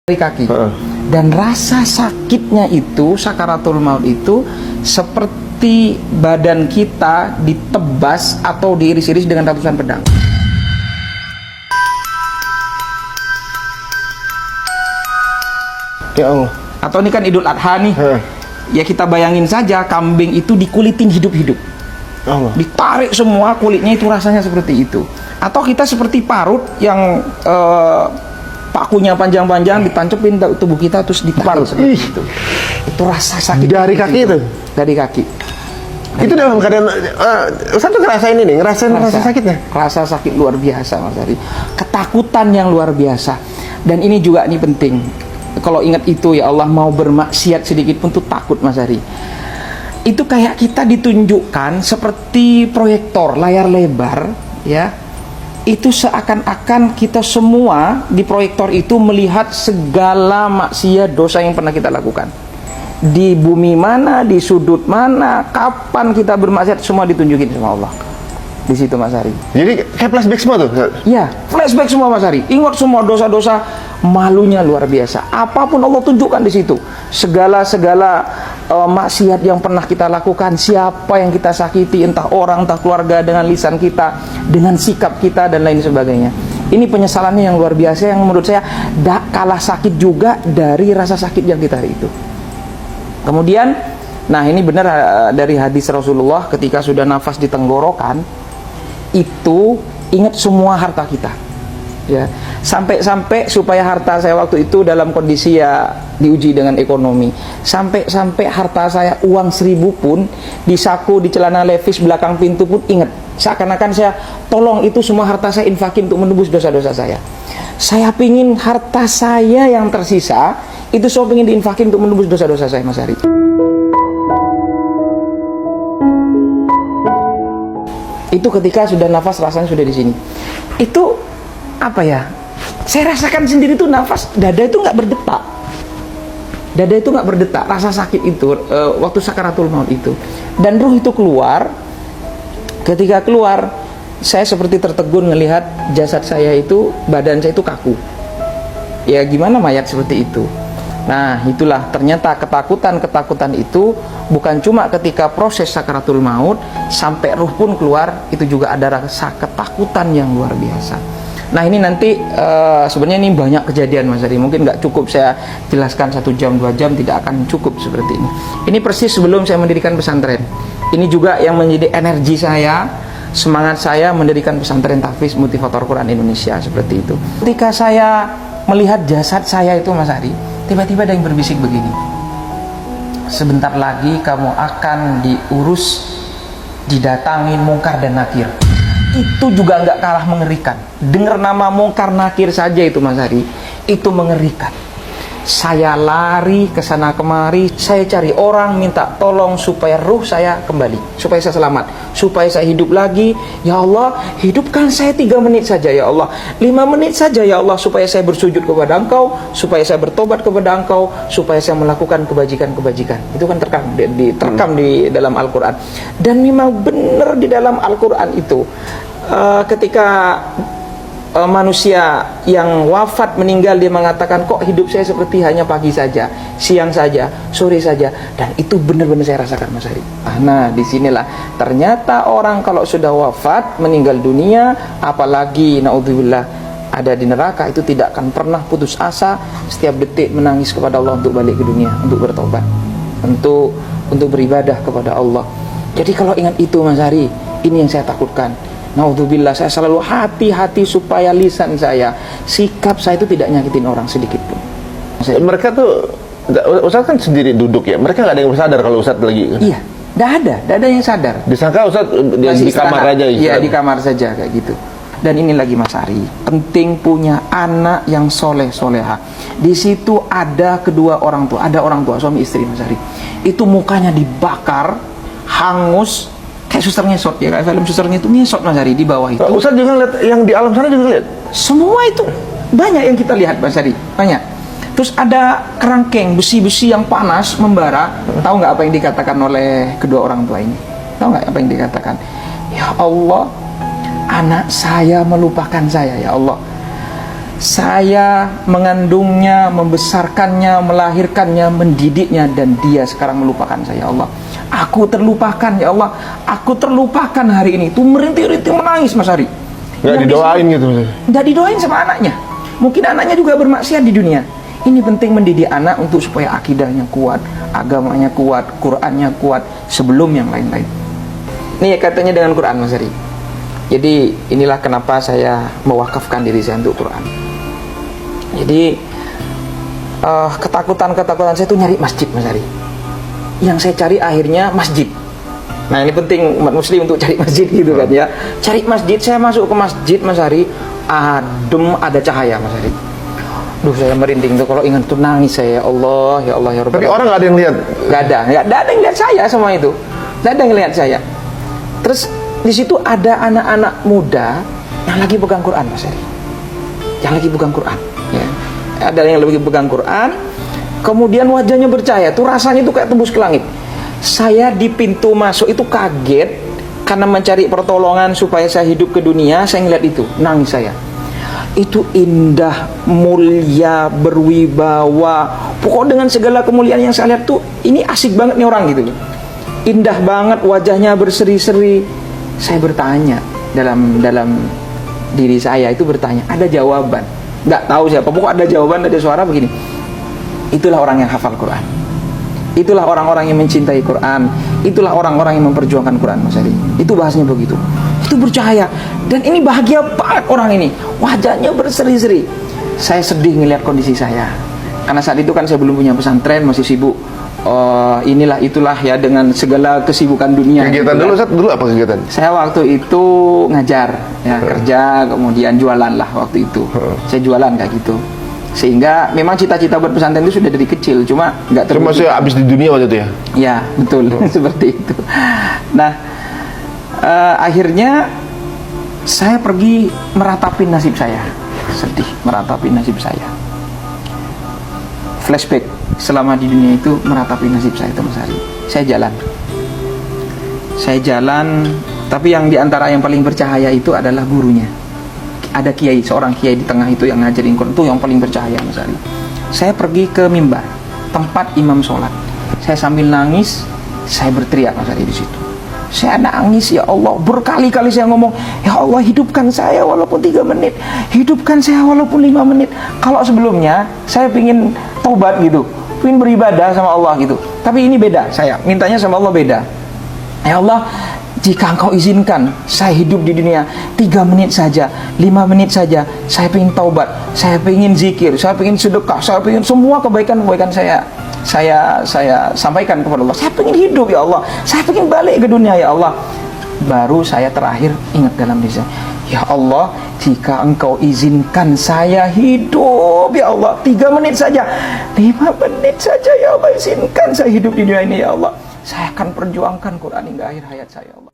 dari kaki. Dan rasa sakitnya itu, sakaratul maut itu seperti badan kita ditebas atau diiris-iris dengan ratusan pedang. Ya Allah. Atau ini kan Idul Adha nih. Ya kita bayangin saja kambing itu dikulitin hidup-hidup. Allah. Ditarik semua kulitnya, itu rasanya seperti itu. Atau kita seperti parut yang pakunya panjang-panjang ditancepin tubuh kita terus ditarik seperti itu. Itu rasa sakit dari kaki itu. Dari kaki. Itu dalam keadaan Ustaz tuh ngerasain ini, ngerasain rasa sakitnya. Rasa sakit luar biasa, Mas Ari. Ketakutan yang luar biasa. Dan ini juga ini penting. Kalau ingat itu, ya Allah, mau bermaksiat sedikit pun tuh takut, Mas Ari. Itu kayak kita ditunjukkan seperti proyektor layar lebar, ya. Itu seakan-akan kita semua di proyektor itu melihat segala maksiat dosa yang pernah kita lakukan. Di bumi mana, di sudut mana, kapan kita bermaksiat, semua ditunjukin sama Allah. Di situ, Mas Ari. Jadi kayak flashback semua tuh? Ya, flashback semua, Mas Ari. Ingat semua dosa-dosa, malunya luar biasa. Apapun Allah tunjukkan di situ. Segala maksiat yang pernah kita lakukan, siapa yang kita sakiti, entah orang, entah keluarga, dengan lisan kita, dengan sikap kita, dan lain sebagainya. Ini penyesalannya yang luar biasa, yang menurut saya tak kalah sakit juga dari rasa sakit yang kita hari itu. Kemudian, nah ini benar dari hadis Rasulullah, ketika sudah nafas di tenggorokan, itu ingat semua harta kita, ya, sampai supaya harta saya waktu itu dalam kondisi ya diuji dengan ekonomi, sampai harta saya uang 1000 pun di saku, di celana levis belakang pintu pun ingat, seakan-akan saya tolong itu semua harta saya infakin untuk menebus dosa-dosa saya. Saya pingin harta saya yang tersisa itu saya pingin diinfakin untuk menebus dosa-dosa saya, Mas Ari. Itu ketika sudah nafas rasanya sudah di sini. Itu apa ya? Saya rasakan sendiri tuh nafas dada itu nggak berdetak. Dada itu nggak berdetak. Rasa sakit itu waktu sakaratul maut itu. Dan ruh itu keluar. Ketika keluar, saya seperti tertegun ngelihat jasad saya itu, badan saya itu kaku. Ya gimana mayat seperti itu? Nah itulah ternyata ketakutan itu bukan cuma ketika proses sakaratul maut, sampai ruh pun keluar, itu juga ada rasa ketakutan yang luar biasa. Nah ini nanti sebenarnya ini banyak kejadian, Mas Ari. Mungkin nggak cukup saya jelaskan 1 jam 2 jam, tidak akan cukup seperti ini. Ini persis sebelum saya mendirikan pesantren. Ini juga yang menjadi energi saya, semangat saya mendirikan pesantren tahfiz motivator Quran Indonesia, seperti itu. Ketika saya melihat jasad saya itu, Mas Ari, tiba-tiba ada yang berbisik begini, sebentar lagi kamu akan diurus, didatangin mungkar dan nakir. Itu juga nggak kalah mengerikan. Dengar nama mungkar nakir saja itu, Mas Ari, itu mengerikan. Saya lari ke sana kemari, saya cari orang minta tolong supaya ruh saya kembali, supaya saya selamat, supaya saya hidup lagi. Ya Allah, hidupkan saya 3 menit saja ya Allah, 5 menit saja ya Allah, supaya saya bersujud kepada Engkau, supaya saya bertobat kepada Engkau, supaya saya melakukan kebajikan-kebajikan. Itu kan terkam di dalam Al-Quran. Dan memang benar di dalam Al-Quran itu, ketika manusia yang wafat meninggal, dia mengatakan, kok hidup saya seperti hanya pagi saja, siang saja, sore saja. Dan itu benar-benar saya rasakan, Mas Ari. Nah disinilah ternyata orang kalau sudah wafat meninggal dunia, apalagi naudzubillah ada di neraka, itu tidak akan pernah putus asa, setiap detik menangis kepada Allah untuk balik ke dunia, untuk bertobat, untuk beribadah kepada Allah. Jadi kalau ingat itu, Mas Ari, ini yang saya takutkan. Naudzubillah, saya selalu hati-hati supaya lisan saya, sikap saya itu tidak nyakitin orang sedikit pun. Mereka tuh, Ustaz kan sendiri duduk ya, mereka nggak ada yang sadar kalau Ustaz lagi. Iya, nggak ada yang sadar. Disangka Ustaz di kamar aja. Iya, di kamar saja kayak gitu. Dan ini lagi, Mas Ari, penting punya anak yang soleha. Di situ ada kedua orang tua, ada orang tua suami istri, Mas Ari. Itu mukanya dibakar, hangus. Kayak suster ngesot ya, kayak film susternya itu ngesot, Mas Ari, di bawah itu. Ustaz juga lihat yang di alam sana juga lihat. Semua itu banyak yang kita lihat, Mas Ari, banyak. Terus ada kerangkeng, besi-besi yang panas membara. Tahu nggak apa yang dikatakan oleh kedua orang tua ini? Tahu nggak apa yang dikatakan? Ya Allah, anak saya melupakan saya, ya Allah. Saya mengandungnya, membesarkannya, melahirkannya, mendidiknya, dan dia sekarang melupakan saya, ya Allah. Aku terlupakan, ya Allah. Aku terlupakan hari ini. Itu merintih-rintih menangis Mas Ari. Nggak didoain gitu Mas? Nggak didoain sama anaknya. Mungkin anaknya juga bermaksiat di dunia. Ini penting mendidik anak untuk supaya akidahnya kuat, agamanya kuat, Qur'annya kuat sebelum yang lain-lain. Ini katanya dengan Qur'an Mas Ari. Jadi inilah kenapa saya mewakafkan diri saya untuk Qur'an. Jadi ketakutan saya itu nyari masjid Mas Ari. Yang saya cari akhirnya masjid. Nah ini penting umat muslim untuk cari masjid gitu kan ya. Cari masjid, saya masuk ke masjid Mas Ari, adem, ada cahaya Mas Ari. Duh saya merinding tuh kalau ingat tuh, nangis saya, ya Allah ya Allah ya Rabbi. Tapi orang nggak ada yang lihat? Nggak ada yang lihat saya sama itu. Nggak ada yang lihat saya. Terus di situ ada anak-anak muda yang lagi pegang Quran Mas Ari. Yang lagi pegang Quran ya. Ada yang lagi pegang Quran, kemudian wajahnya bercahaya tuh, rasanya tuh kayak tembus ke langit. Saya di pintu masuk itu kaget karena mencari pertolongan supaya saya hidup ke dunia. Saya ngeliat itu, nangis saya. Itu indah, mulia, berwibawa. Pokoknya dengan segala kemuliaan yang saya lihat tuh, ini asik banget nih orang gitu. Indah banget, wajahnya berseri-seri. Saya bertanya dalam diri saya itu bertanya, ada jawaban. Nggak tahu siapa, pokoknya ada jawaban, ada suara begini. Itulah orang yang hafal Quran. Itulah orang-orang yang mencintai Quran. Itulah orang-orang yang memperjuangkan Quran Mas Ari. Itu bahasanya begitu. Itu bercahaya. Dan ini bahagia banget orang ini. Wajahnya berseri-seri. Saya sedih ngelihat kondisi saya. Karena saat itu kan saya belum punya pesantren, masih sibuk. Inilah itulah ya dengan segala kesibukan dunia. Kegiatan dulu Ustaz, dulu apa kegiatan? Saya waktu itu ngajar, ya kerja, kemudian jualan lah waktu itu. Saya jualan kayak gitu. Sehingga memang cita-cita buat pesantren itu sudah dari kecil, cuma nggak terwujud. Cuma saya habis di dunia waktu itu ya? Ya betul, seperti itu. Nah akhirnya saya pergi meratapi nasib saya, sedih meratapi nasib saya. Flashback selama di dunia itu meratapi nasib saya itu Mas Ari. Saya jalan, tapi yang diantara yang paling bercahaya itu adalah gurunya. Ada kiai, seorang kiai di tengah itu yang ngajarin Quran, itu yang paling bercahaya Mas Ari. Saya pergi ke mimbar, tempat imam sholat. Saya sambil nangis, saya berteriak Mas Ari di situ. Saya nangis, ya Allah, berkali-kali saya ngomong, ya Allah hidupkan saya walaupun 3 menit, hidupkan saya walaupun 5 menit. Kalau sebelumnya saya pingin taubat gitu, pingin beribadah sama Allah gitu. Tapi ini beda, saya mintanya sama Allah beda. Ya Allah, jika Engkau izinkan saya hidup di dunia 3 menit saja, 5 menit saja, saya ingin taubat, saya ingin zikir, saya ingin sedekah, saya ingin semua kebaikan-kebaikan saya sampaikan kepada Allah. Saya ingin hidup ya Allah, saya ingin balik ke dunia ya Allah. Baru saya terakhir ingat dalam diri saya, ya Allah, jika Engkau izinkan saya hidup ya Allah 3 menit saja, 5 menit saja ya Allah, izinkan saya hidup di dunia ini ya Allah. Saya akan perjuangkan Quran hingga akhir hayat saya, Allah.